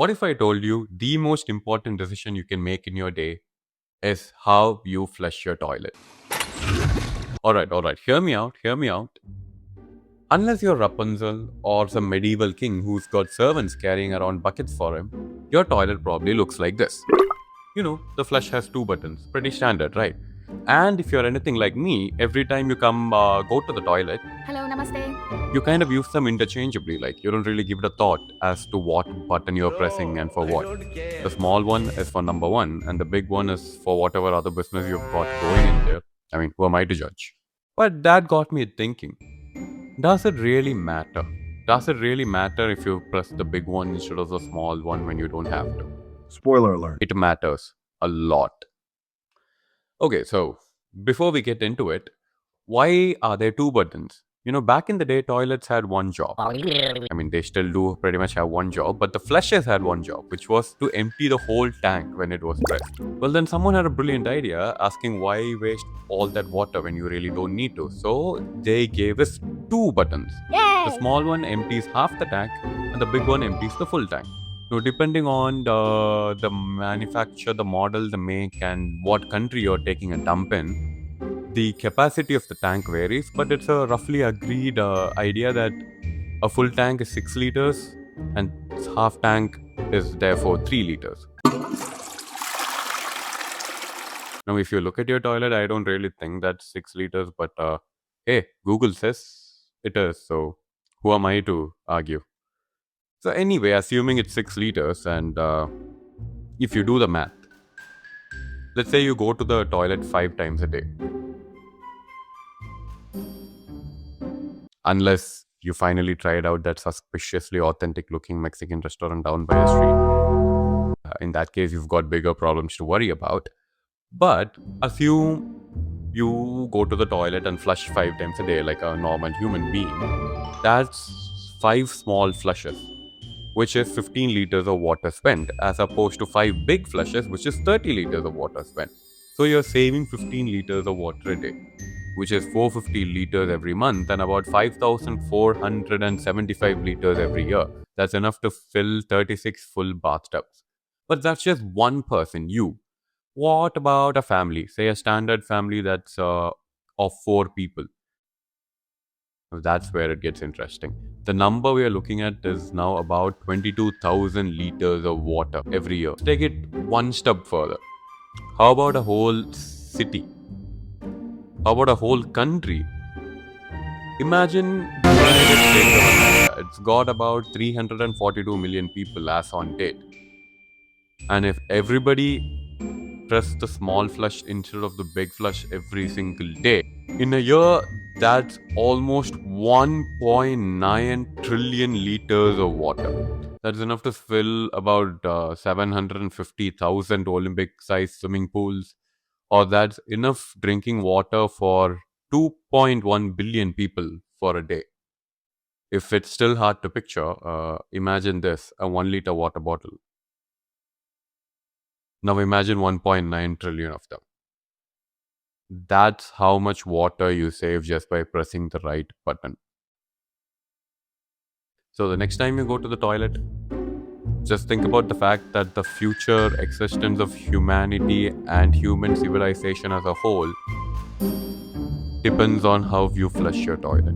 What if I told you the most important decision you can make in your day is how you flush your toilet? Alright, hear me out. Unless you're Rapunzel or some medieval king who's got servants carrying around buckets for him, your toilet probably looks like this. You know, the flush has two buttons. Pretty standard, right? And if you're anything like me, every time you go to the toilet, Hello, namaste. you kind of use them interchangeably. Like, you don't really give it a thought as to what button you're pressing and for what. The small one is for number one, and the big one is for whatever other business you've got going in there. I mean, who am I to judge? But that got me thinking, does it really matter? Does it really matter if you press the big one instead of the small one when you don't have to? Spoiler alert. It matters a lot. Okay, so before we get into it, why are there two buttons? You know, back in the day, toilets had one job. I mean, they still do pretty much have one job, but the flushes had one job, which was to empty the whole tank when it was pressed. Well, then someone had a brilliant idea asking why waste all that water when you really don't need to. So they gave us two buttons. Yay! The small one empties half the tank, and the big one empties the full tank. So depending on the manufacturer, the model, the make, and what country you're taking a dump in, the capacity of the tank varies, but it's a roughly agreed idea that a full tank is 6 liters and half tank is therefore 3 liters. Now, if you look at your toilet, I don't really think that's 6 liters, but hey, Google says it is, so who am I to argue? So anyway, assuming it's 6 liters, and if you do the math, let's say you go to the toilet 5 times a day. Unless you finally tried out that suspiciously authentic looking Mexican restaurant down by the street. In that case, you've got bigger problems to worry about. But assume you go to the toilet and flush 5 times a day like a normal human being. That's 5 small flushes, which is 15 liters of water spent, as opposed to 5 big flushes, which is 30 liters of water spent. So you're saving 15 liters of water a day, which is 450 liters every month and about 5,475 liters every year. That's enough to fill 36 full bathtubs. But that's just one person, you. What about a family? Say a standard family that's of 4 people. That's where it gets interesting. The number we are looking at is now about 22,000 liters of water every year. Take it one step further. How about a whole city? How about a whole country? Imagine the United States of America. It's got about 342 million people as on date. And if everybody pressed the small flush instead of the big flush every single day, in a year, that's almost 1.9 trillion liters of water. That's enough to fill about 750,000 Olympic-sized swimming pools, or that's enough drinking water for 2.1 billion people for a day. If it's still hard to picture, imagine this, a 1 liter water bottle. Now imagine 1.9 trillion of them. That's how much water you save just by pressing the right button. So the next time you go to the toilet, just think about the fact that the future existence of humanity and human civilization as a whole depends on how you flush your toilet.